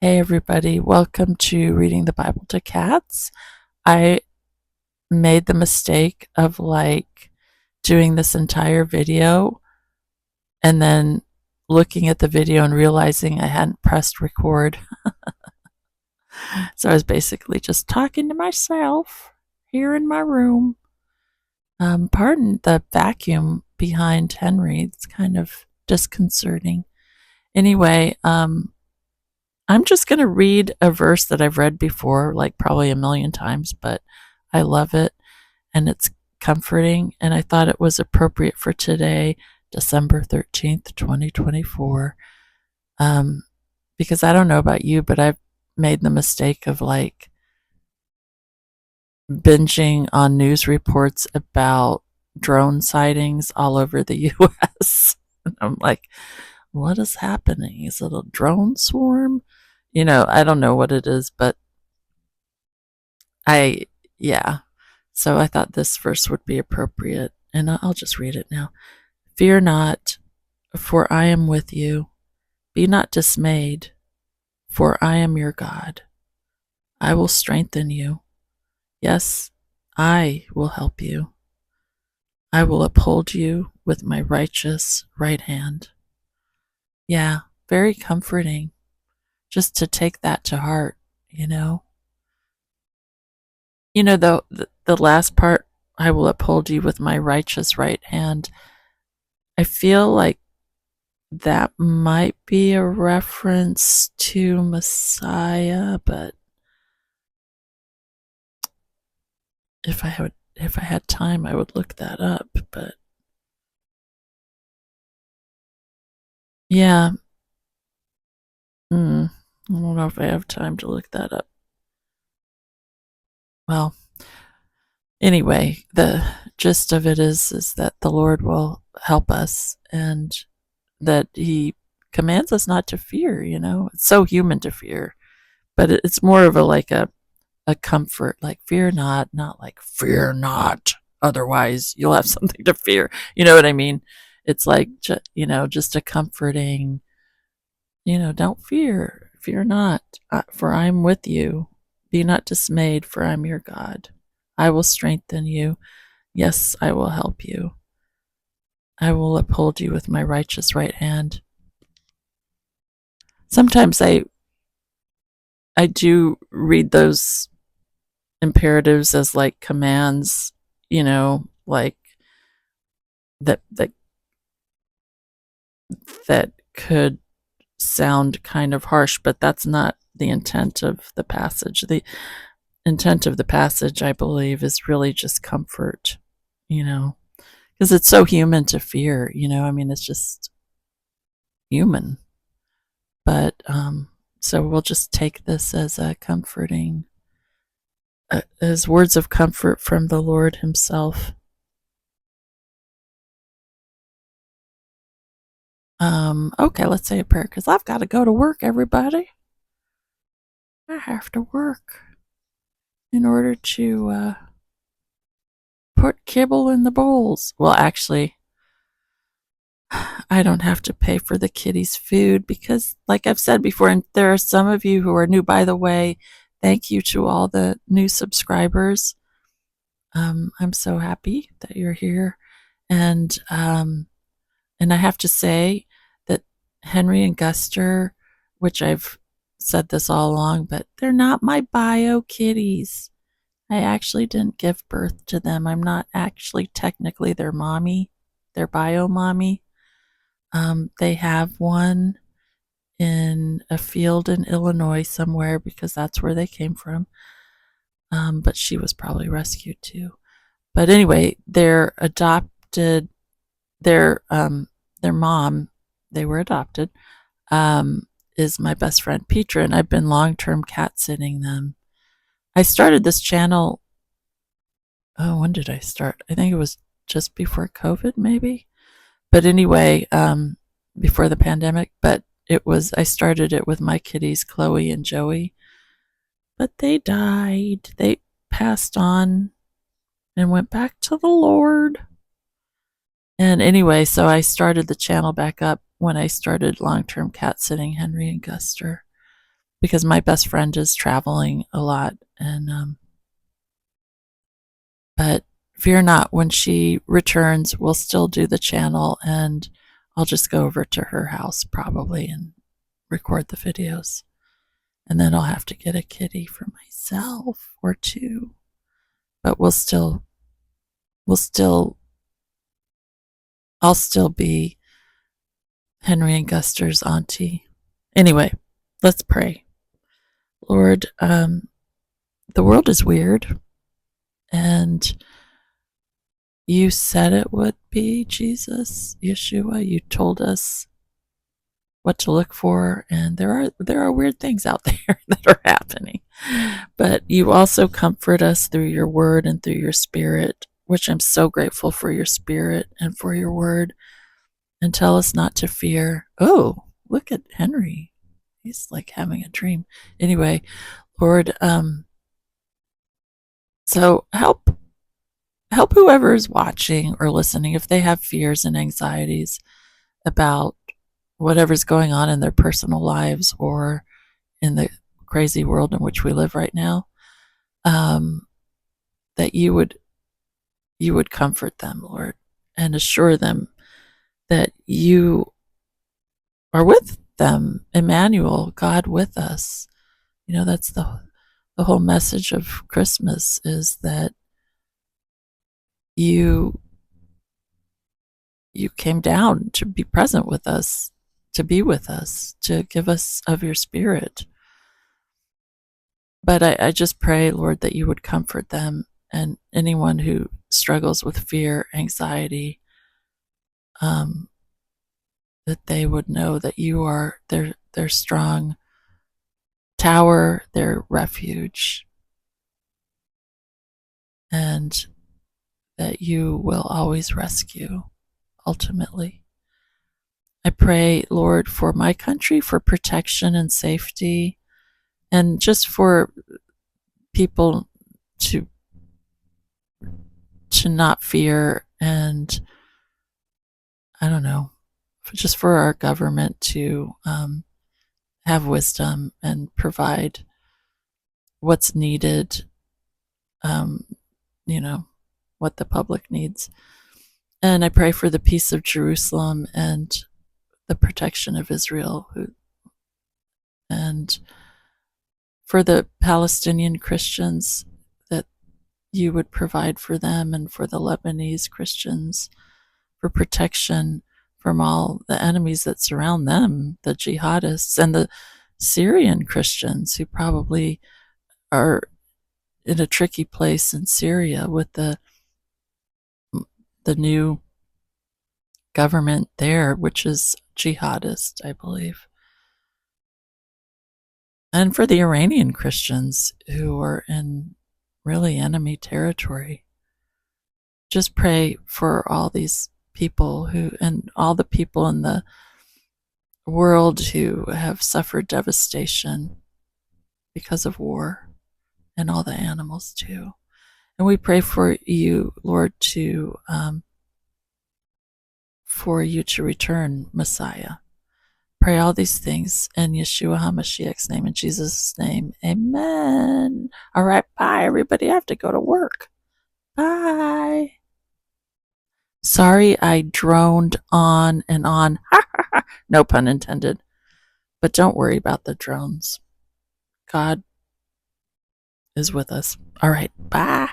Hey everybody, welcome to Reading the Bible to Cats. I made the mistake of doing this entire video and then looking at the video and realizing I hadn't pressed record. So I was basically just talking to myself here in my room. Pardon the vacuum behind Henry, it's kind of disconcerting. Anyway, I'm just going to read a verse that I've read before, like probably a million times, but I love it and it's comforting. And I thought it was appropriate for today, December 13th, 2024. Because I don't know about you, but I've made the mistake of binging on news reports about drone sightings all over the US. And I'm like, what is happening? Is it a drone swarm? I don't know what it is, but yeah. So I thought this verse would be appropriate, and I'll just read it now. Fear not, for I am with you. Be not dismayed, for I am your God. I will strengthen you. Yes, I will help you. I will uphold you with my righteous right hand. Yeah, very comforting just to take that to heart, you know. The last part, I will uphold you with my righteous right hand. I feel like that might be a reference to Messiah, but if I had time, I would look that up. But yeah, I don't know if I have time to look that up. Well, anyway, the gist of it is that the Lord will help us and that He commands us not to fear. It's so human to fear, but it's more of a comfort, like fear not like fear not, otherwise you'll have something to fear. You know what I mean? It's like, just a comforting, don't fear not, for I'm with you. Be not dismayed, for I'm your God. I will strengthen you. Yes, I will help you. I will uphold you with my righteous right hand. Sometimes I do read those imperatives as like commands, like that could sound kind of harsh, but that's not the intent of the passage. The intent of the passage, I believe, is really just comfort, because it's so human to fear, I mean, it's just human. But so we'll just take this as a comforting, as words of comfort from the Lord Himself. Okay, let's say a prayer because I've got to go to work, everybody. I have to work in order to put kibble in the bowls. Well, actually, I don't have to pay for the kitties' food because, like I've said before, and there are some of you who are new, by the way, thank you to all the new subscribers. I'm so happy that you're here. And I have to say that Henry and Guster, which I've said this all along, but they're not my bio kitties. I actually didn't give birth to them. I'm not actually technically their mommy, their bio mommy. They have one in a field in Illinois somewhere because that's where they came from. But she was probably rescued too. But anyway, they're adopted. Their mom, they were adopted, is my best friend Petra, and I've been long-term cat sitting them. I started this channel. Oh, when did I start? I think it was just before COVID, maybe. But anyway, before the pandemic. But I started it with my kitties, Chloe and Joey. But they died. They passed on and went back to the Lord. And anyway, so I started the channel back up when I started long-term cat sitting Henry and Guster because my best friend is traveling a lot, and but fear not, when she returns, we'll still do the channel, and I'll just go over to her house probably and record the videos. And then I'll have to get a kitty for myself or two. But I'll still be Henry and Guster's auntie. Anyway, let's pray. Lord, the world is weird, and you said it would be, Jesus, Yeshua. You told us what to look for, and there are weird things out there that are happening. But you also comfort us through your word and through your spirit, which I'm so grateful for your spirit and for your word, and tell us not to fear. Oh, look at Henry. He's like having a dream. Anyway, Lord, so help whoever is watching or listening if they have fears and anxieties about whatever's going on in their personal lives or in the crazy world in which we live right now, that you would comfort them, Lord, and assure them that you are with them, Emmanuel, God with us. You know, that's the whole message of Christmas, is that you came down to be present with us, to be with us, to give us of your spirit. But I just pray, Lord, that you would comfort them, and anyone who struggles with fear, anxiety, that they would know that you are their strong tower, their refuge, and that you will always rescue, ultimately. I pray, Lord, for my country, for protection and safety, and just for people to not fear, and I don't know, just for our government to have wisdom and provide what's needed, you know, what the public needs. And I pray for the peace of Jerusalem and the protection of Israel, and for the Palestinian Christians, that you would provide for them, and for the Lebanese Christians, for protection from all the enemies that surround them, the jihadists, and the Syrian Christians who probably are in a tricky place in Syria with the new government there, which is jihadist, I believe. And for the Iranian Christians who are in really enemy territory. Just pray for all these people and all the people in the world who have suffered devastation because of war, and all the animals too. And we pray for you, Lord, for you to return, Messiah. Pray all these things in Yeshua HaMashiach's name, in Jesus' name. Amen. All right, bye, everybody. I have to go to work. Bye. Sorry I droned on and on. No pun intended. But don't worry about the drones. God is with us. All right, bye.